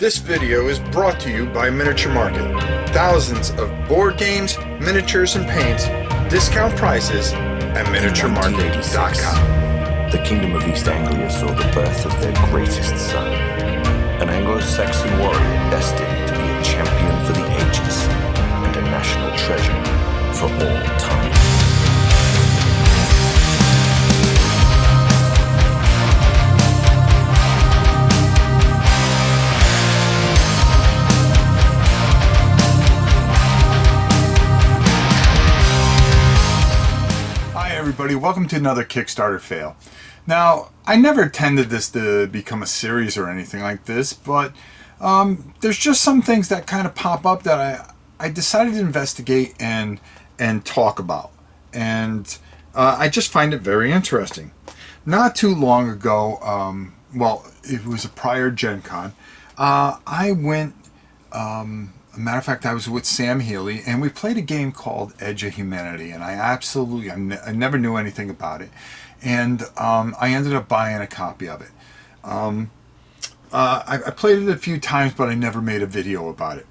This video is brought to you by Miniature Market. Thousands of board games, miniatures, and paints, discount prices at miniaturemarket.com. The Kingdom of East Anglia saw the birth of their greatest son, an Anglo-Saxon warrior destined to be a champion for the ages and a national treasure for all time. Everybody, welcome to another Kickstarter fail. Now, I never intended this to become a series or anything like this, but there's just some things that kind of pop up that I decided to investigate and talk about, and I just find it very interesting. Not too long ago, well, it was a prior Gen Con, I went, a matter of fact, I was with Sam Healy, and we played a game called Edge of Humanity, and I never knew anything about it, and I ended up buying a copy of it. I played it a few times, but I never made a video about it.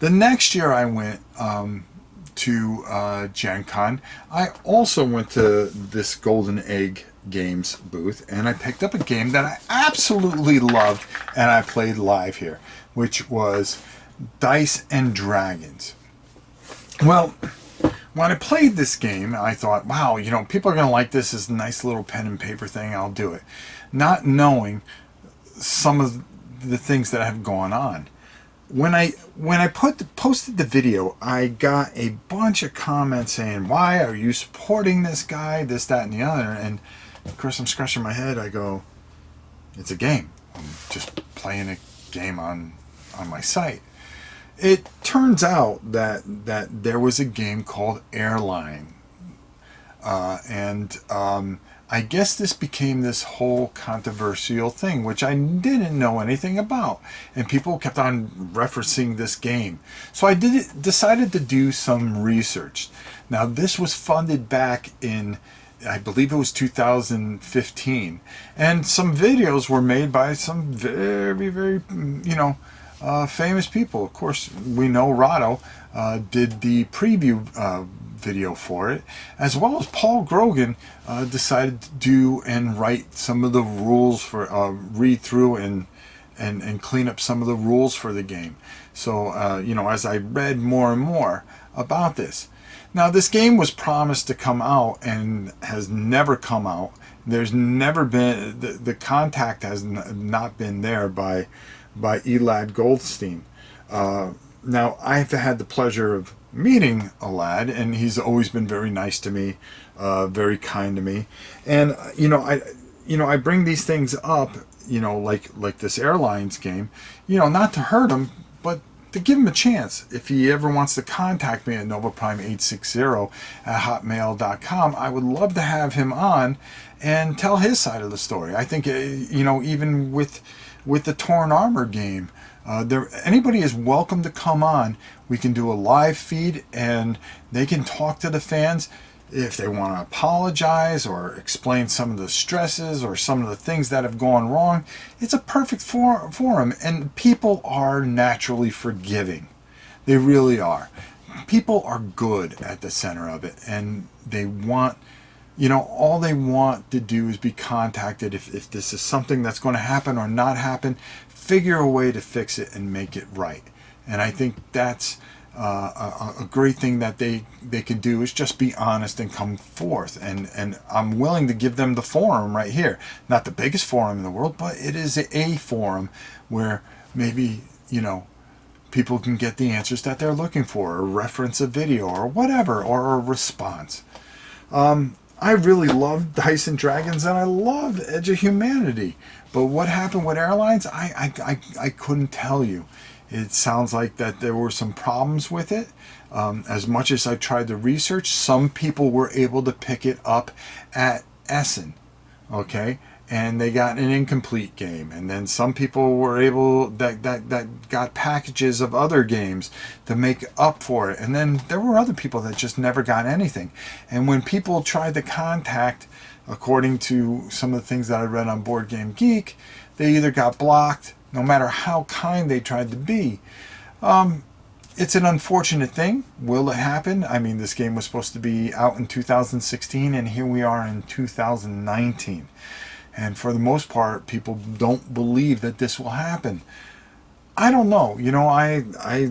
The next year I went to Gen Con. I also went to this Golden Egg Games booth, and I picked up a game that I absolutely loved, and I played live here, which was Dice and Dragons. Well, when I played this game, I thought, wow, you know, people are going to like this. It's a nice little pen and paper thing. I'll do it. Not knowing some of the things that have gone on. When I posted the video, I got a bunch of comments saying, why are you supporting this guy, this, that, and the other? And of course, I'm scratching my head. I go, it's a game. I'm just playing a game on my site. It turns out that there was a game called Airlines, and I guess this became this whole controversial thing, which I didn't know anything about, and people kept on referencing this game. So I decided to do some research. Now, this was funded back in, I believe it was 2015, and some videos were made by some very, very, famous people. Of course, we know Rado did the preview video for it, as well as Paul Grogan decided to do and write some of the rules for, read through and clean up some of the rules for the game. So, as I read more and more about this. Now, this game was promised to come out and has never come out. There's never been, the contact has not been there by Elad Goldsteen. Now, I've had the pleasure of meeting Elad, and he's always been very nice to me, very kind to me. And I bring these things up, like this Airlines game, not to hurt him, but to give him a chance. If he ever wants to contact me at novaprime860@hotmail.com, I would love to have him on and tell his side of the story. I think, even with the Torn Armor game, anybody is welcome to come on. We can do a live feed, and they can talk to the fans if they want to apologize or explain some of the stresses or some of the things that have gone wrong. It's a perfect forum, and people are naturally forgiving. They really are. People are good at the center of it, and they want, all they want to do is be contacted if this is something that's going to happen or not happen, figure a way to fix it and make it right. And I think that's a great thing that they can do, is just be honest and come forth. And I'm willing to give them the forum right here. Not the biggest forum in the world, but it is a forum where maybe, people can get the answers that they're looking for, or reference a video or whatever, or a response. I really love Dice and Dragons, and I love Edge of Humanity. But what happened with Airlines, I couldn't tell you. It sounds like that there were some problems with it. As much as I tried to research, some people were able to pick it up at Essen, okay? And they got an incomplete game. And then some people were able, that got packages of other games to make up for it. And then there were other people that just never got anything. And when people tried to contact, according to some of the things that I read on Board Game Geek, they either got blocked, no matter how kind they tried to be. It's an unfortunate thing. Will it happen? I mean, this game was supposed to be out in 2016, and here we are in 2019. And for the most part, people don't believe that this will happen. I don't know. You know, I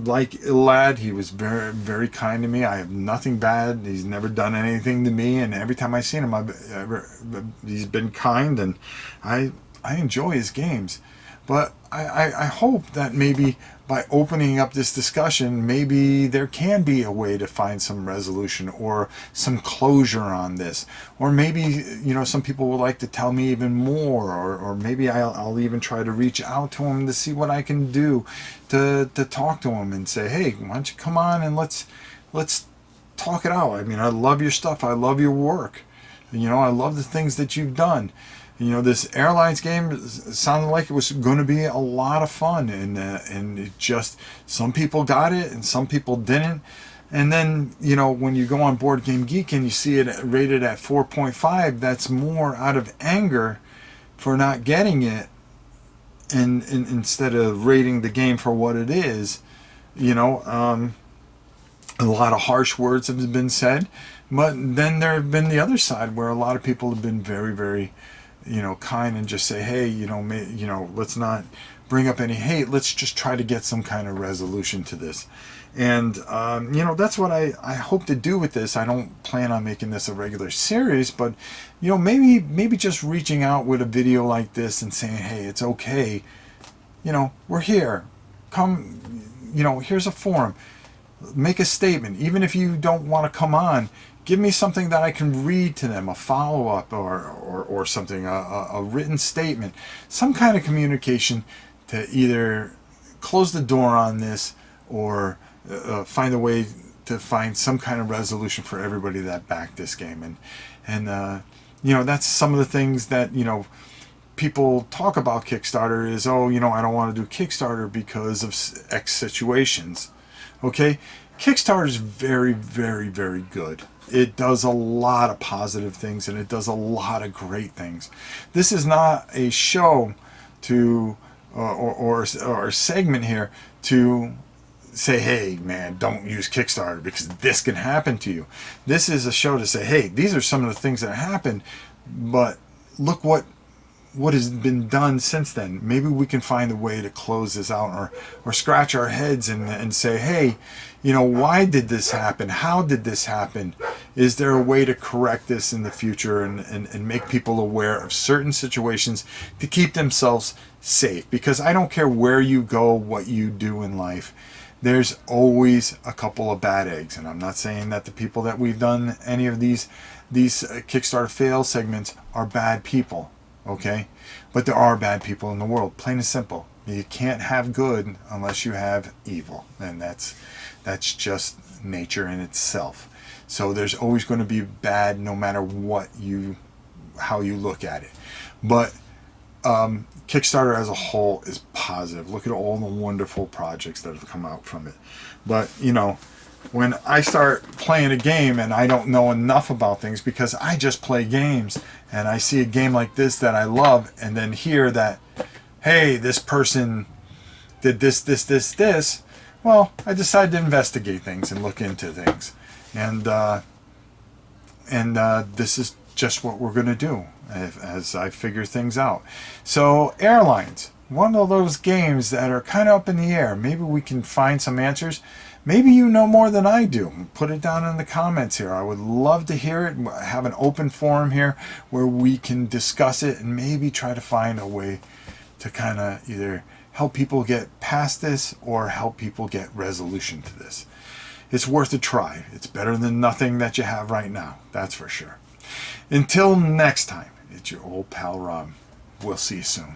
like Elad. He was very, very kind to me. I have nothing bad. He's never done anything to me, and every time I've seen him, he's been kind, and I enjoy his games. But I hope that maybe by opening up this discussion, maybe there can be a way to find some resolution or some closure on this. Or maybe, you know, some people would like to tell me even more, or maybe I'll even try to reach out to them to see what I can do to talk to them and say, hey, why don't you come on and let's talk it out. I mean, I love your stuff. I love your work. You know, I love the things that you've done. You know, this Airlines game sounded like it was going to be a lot of fun, and it just, some people got it and some people didn't. And then, you know, when you go on Board Game Geek and you see it rated at 4.5, that's more out of anger for not getting it, and instead of rating the game for what it is. You know, a lot of harsh words have been said, but then there have been the other side where a lot of people have been very, very, you know, kind, and just say, hey, you know, let's not bring up any hate. Let's just try to get some kind of resolution to this. And, you know, that's what I hope to do with this. I don't plan on making this a regular series, but, you know, maybe just reaching out with a video like this and saying, hey, it's okay. You know, we're here. Come, you know, here's a forum. Make a statement. Even if you don't want to come on, give me something that I can read to them, a follow-up or something, a written statement, some kind of communication to either close the door on this or find a way to find some kind of resolution for everybody that backed this game. And you know, that's some of the things that, you know, people talk about Kickstarter is, oh, you know, I don't want to do Kickstarter because of X situations. Okay? Kickstarter is very, very, very good. It does a lot of positive things, and it does a lot of great things. This is not a show to or a segment here to say, hey, man, don't use Kickstarter because this can happen to you. This is a show to say, hey, these are some of the things that happened, but look what has been done since then. Maybe we can find a way to close this out, or scratch our heads and say, hey, you know, why did this happen? How did this happen? Is there a way to correct this in the future and make people aware of certain situations to keep themselves safe? Because I don't care where you go, what you do in life, there's always a couple of bad eggs. And I'm not saying that the people that we've done any of these Kickstarter fail segments are bad people. Okay, but there are bad people in the world, plain and simple. You can't have good unless you have evil, and that's just nature in itself. So there's always going to be bad no matter how you look at it. But Kickstarter as a whole is positive. Look at all the wonderful projects that have come out from it. But, you know, when I start playing a game and I don't know enough about things because I just play games, and I see a game like this that I love, and then hear that, hey, this person did this, well, I decided to investigate things and look into things. And this is just what we're going to do as I figure things out. So Airlines, one of those games that are kind of up in the air. Maybe we can find some answers. Maybe you know more than I do. Put it down in the comments here. I would love to hear it. Have an open forum here where we can discuss it and maybe try to find a way to kind of either help people get past this or help people get resolution to this. It's worth a try. It's better than nothing that you have right now. That's for sure. Until next time, it's your old pal Rob. We'll see you soon.